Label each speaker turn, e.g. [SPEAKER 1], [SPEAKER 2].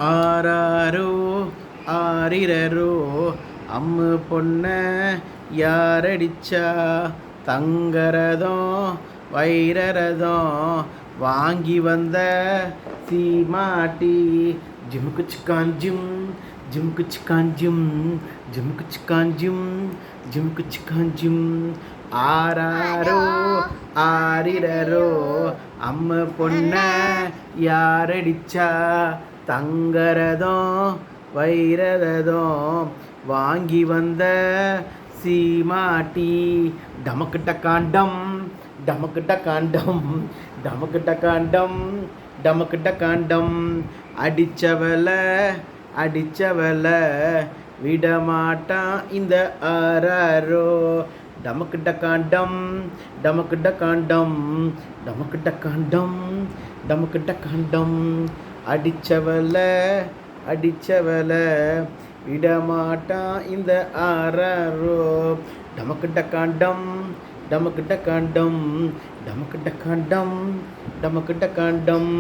[SPEAKER 1] ஆராரோ ஆரிரரோ அம்மு பொண்ண யாரடிச்சா தங்கரதம் வைரரதம் வாங்கி வந்த சீமாட்டி ஜிமுக்கு சிக்காஞ்சும் ஜிமுக்கு சிக்காஞ்சும் ஜிமுக்கு சிக்காஞ்சும் ஜிமுக்கு சிக்காஞ்சும் ஆராரோ ஆரிரரோ அம்மு பொண்ண யாரடிச்சா தங்கரதம் வைரரதம் வாங்கி வந்த சீமாட்டி டமக்கிட்ட காண்டம் டமக்கிட்ட காண்டம் டமக்கிட்ட காண்டம் டமக்கிட்ட காண்டம் அடிச்சவல அடிச்சவல விடமாட்டான் இந்த ஆராரோ டமக்கிட்ட காண்டம் டமக்கிட்ட காண்டம் டமக்கிட்ட காண்டம் டமக்கிட்ட காண்டம் அடிச்சவல அடிச்சவல விடமாட்டான் இந்த ஆராரோ டமக்கிட்ட காண்டம் டமக்கிட்ட காண்டம் டமக்கிட்ட காண்டம் டமக்கிட்ட காண்டம்